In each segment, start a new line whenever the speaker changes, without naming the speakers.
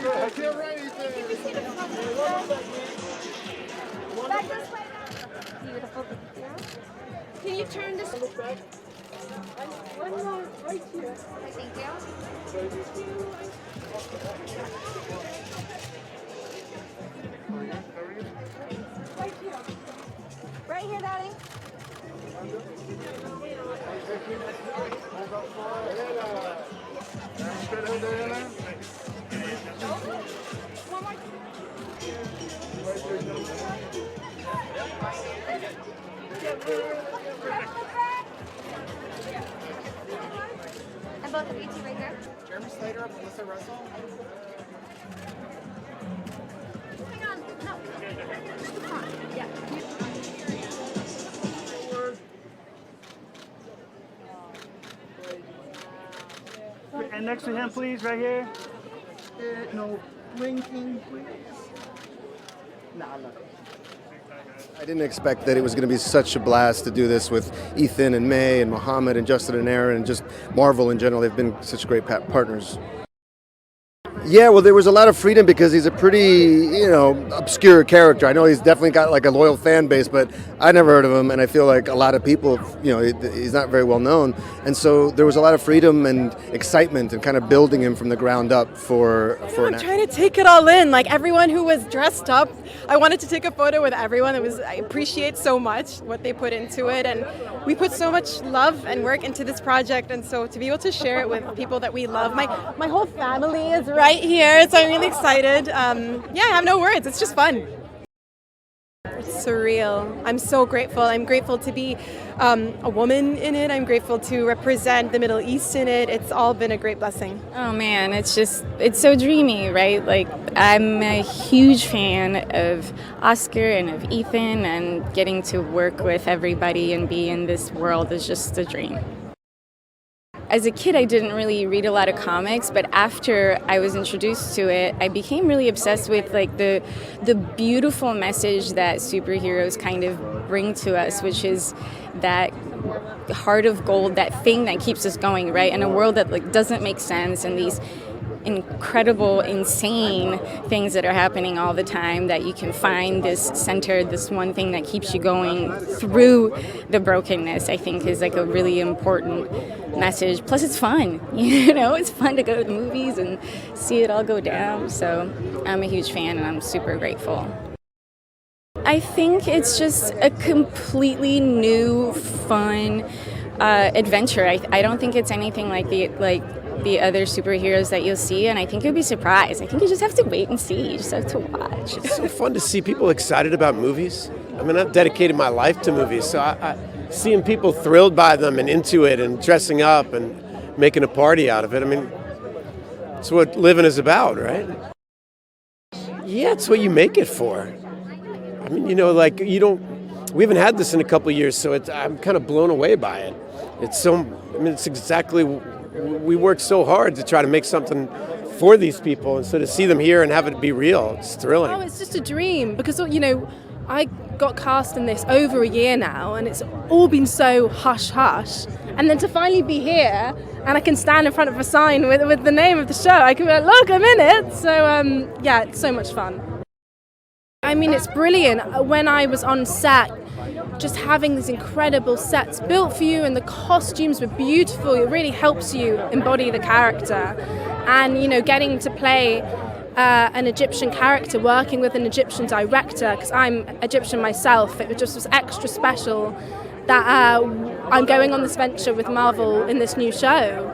Back this way. Beautiful. Can you turn this? One more right here. Thank you. Right here. Right here, darling. One more. And both of you two right there.
Jeremy Slater and Melissa Russell.
Hang on. No. Come on. Yeah.
And next to him, please, right here.
No blinking, please. Nah, look.
I didn't expect that it was going to be such a blast to do this with Ethan and May and Mohammed and Justin and Aaron and just Marvel in general. They've been such great partners. Yeah, well, there was a lot of freedom because he's a pretty, obscure character. I know he's definitely got like a loyal fan base, but I never heard of him, and I feel like a lot of people, he's not very well known. And so there was a lot of freedom and excitement and kind of building him from the ground up for
I'm trying to take it all in, like everyone who was dressed up. I wanted to take a photo with everyone. I appreciate so much what they put into it, and we put so much love and work into this project, and so to be able to share it with people that we love. My whole family is right here, so I'm really excited. I have no words. It's just fun. It's surreal. I'm so grateful. I'm grateful to be a woman in it. I'm grateful to represent the Middle East in it. It's all been a great blessing.
Oh man, it's so dreamy, right? Like, I'm a huge fan of Oscar and of Ethan, and getting to work with everybody and be in this world is just a dream. As a kid, I didn't really read a lot of comics, but after I was introduced to it, I became really obsessed with like the beautiful message that superheroes kind of bring to us, which is that heart of gold, that thing that keeps us going, right? In a world that like doesn't make sense, and these incredible, insane things that are happening all the time, that you can find this center, this one thing that keeps you going through the brokenness, I think is like a really important message. Plus it's fun, it's fun to go to the movies and see it all go down. So I'm a huge fan, and I'm super grateful. I think it's just a completely new, fun adventure. I don't think it's anything like the other superheroes that you'll see, and I think you'll be surprised. I think you just have to wait and see. You just have to watch.
It's so fun to see people excited about movies. I mean, I've dedicated my life to movies, so I seeing people thrilled by them and into it and dressing up and making a party out of it. I mean, it's what living is about, right? Yeah, it's what you make it for. I mean, we haven't had this in a couple of years, so I'm kind of blown away by it. It's exactly, we worked so hard to try to make something for these people, and so to see them here and have it be real, it's thrilling.
Oh, it's just a dream, because, I got cast in this over a year now, and it's all been so hush-hush. And then to finally be here, and I can stand in front of a sign with the name of the show, I can be like, look, I'm in it. So, it's so much fun. I mean, it's brilliant. When I was on set, just having these incredible sets built for you, and the costumes were beautiful. It really helps you embody the character. And, getting to play an Egyptian character, working with an Egyptian director, because I'm Egyptian myself, it just was extra special that I'm going on this venture with Marvel in this new show.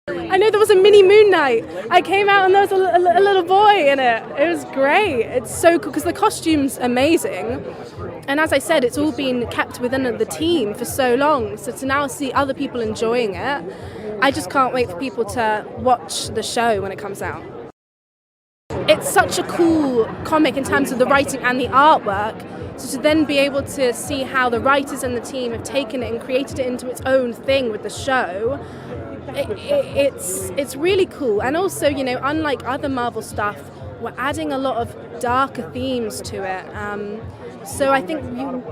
I know there was a mini Moon Knight. I came out and there was a little boy in it. It was great. It's so cool because the costume's amazing. And as I said, it's all been kept within the team for so long. So to now see other people enjoying it, I just can't wait for people to watch the show when it comes out. It's such a cool comic in terms of the writing and the artwork. So to then be able to see how the writers and the team have taken it and created it into its own thing with the show, it's really cool. And also, unlike other Marvel stuff, we're adding a lot of darker themes to it. So I think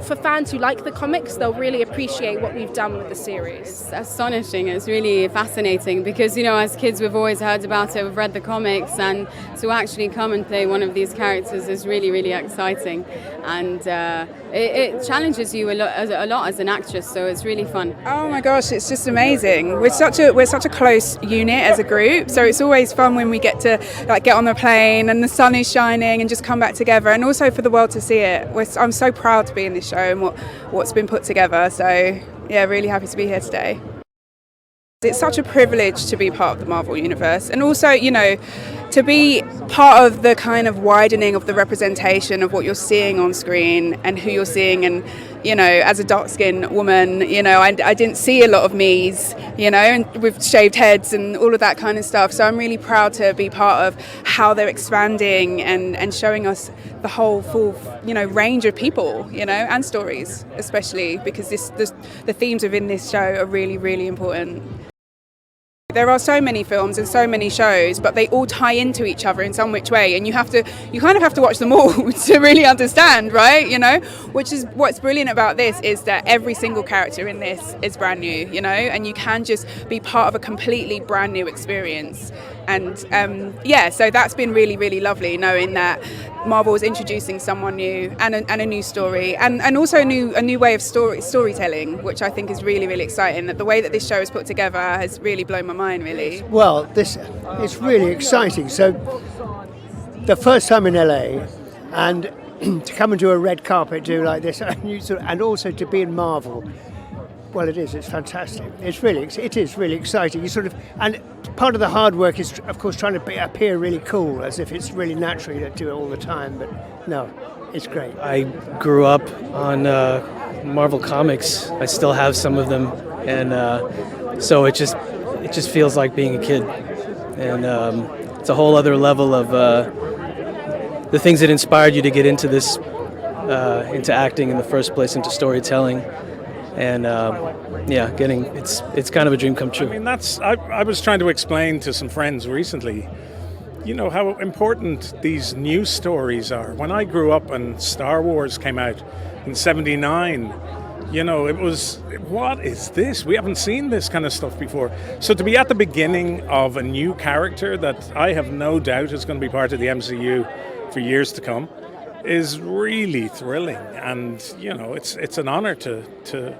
for fans who like the comics, they'll really appreciate what we've done with the series.
It's astonishing. It's really fascinating because, as kids, we've always heard about it, we've read the comics, and to actually come and play one of these characters is really, really exciting. And it challenges you a lot as an actress, so it's really fun.
Oh my gosh, it's just amazing. We're such a close unit as a group, so it's always fun when we get to get on the plane and the sun is shining and just come back together, and also for the world to see it. I'm so proud to be in this show and what's been put together. So yeah, really happy to be here today. It's such a privilege to be part of the Marvel Universe, and also, to be part of the kind of widening of the representation of what you're seeing on screen and who you're seeing. And, as a dark-skinned woman, I didn't see a lot of me's, and with shaved heads and all of that kind of stuff. So I'm really proud to be part of how they're expanding and showing us the whole full, range of people, and stories, especially because the themes within this show are really, really important. There are so many films and so many shows, but they all tie into each other in some which way, and you kind of have to watch them all to really understand, right? Which is what's brilliant about this, is that every single character in this is brand new, and you can just be part of a completely brand new experience. And so that's been really, really lovely, knowing that Marvel is introducing someone new and a new story, and also a new way of storytelling, which I think is really, really exciting. That the way that this show is put together has really blown my mind, really.
Well, it's really exciting. So the first time in LA, and to come and do a red carpet do like this, and also to be in Marvel. Well, it's fantastic. It is really exciting. And part of the hard work is, of course, trying to appear really cool, as if it's really natural. You don't do it all the time, but no, it's great.
I grew up on Marvel comics. I still have some of them, and so it just feels like being a kid, and it's a whole other level of the things that inspired you to get into this, into acting in the first place, into storytelling. And it's kind of a dream come true.
I mean, I was trying to explain to some friends recently, how important these news stories are. When I grew up and Star Wars came out in '79, it was, what is this? We haven't seen this kind of stuff before. So to be at the beginning of a new character that I have no doubt is going to be part of the MCU for years to come is really thrilling, and it's an honor to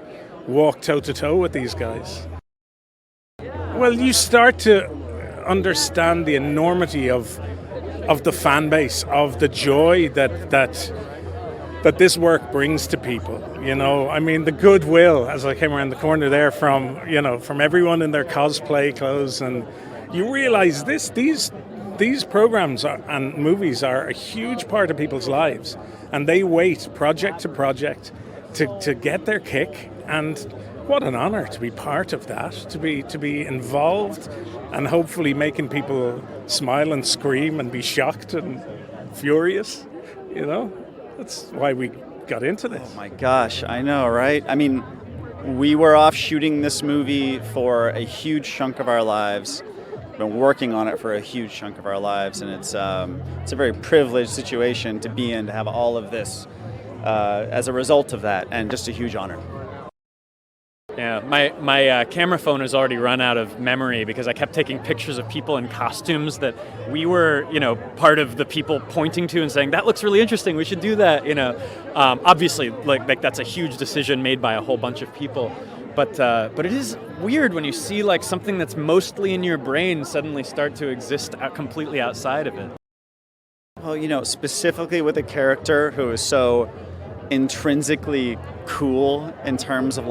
walk toe to toe with these guys. Well, you start to understand the enormity of the fan base, of the joy that this work brings to people. I mean, the goodwill as I came around the corner there from everyone in their cosplay clothes, and you realize these programs and movies are a huge part of people's lives, and they wait project to project to get their kick. And what an honor to be part of that, to be involved, and hopefully making people smile and scream and be shocked and furious. That's why we got into this.
Oh my gosh, I know, right? I mean, we were off shooting this movie for a huge chunk of our lives. Been working on it for a huge chunk of our lives, and it's a very privileged situation to be in, to have all of this as a result of that, and just a huge honor.
Yeah, my camera phone has already run out of memory because I kept taking pictures of people in costumes that we were, part of the people pointing to and saying, that looks really interesting, we should do that, Obviously, like that's a huge decision made by a whole bunch of people. But it is weird when you see something that's mostly in your brain suddenly start to exist completely outside of it.
Well, specifically with a character who is so intrinsically cool in terms of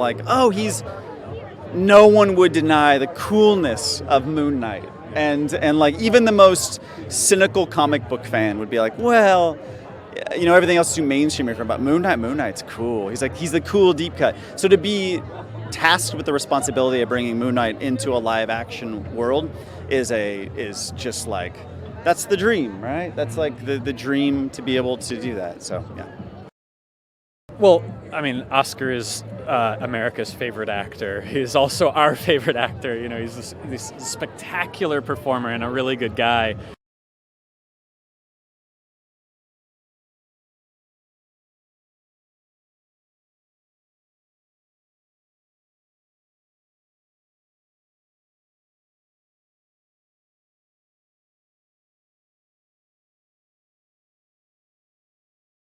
no one would deny the coolness of Moon Knight. And even the most cynical comic book fan would be like, well, everything else is too mainstream about Moon Knight. Moon Knight's cool. He's the cool deep cut. So to be tasked with the responsibility of bringing Moon Knight into a live action world is just that's the dream, right? That's the dream to be able to do that. So yeah.
Well, I mean, Oscar is America's favorite actor. He's also our favorite actor. He's this spectacular performer and a really good guy.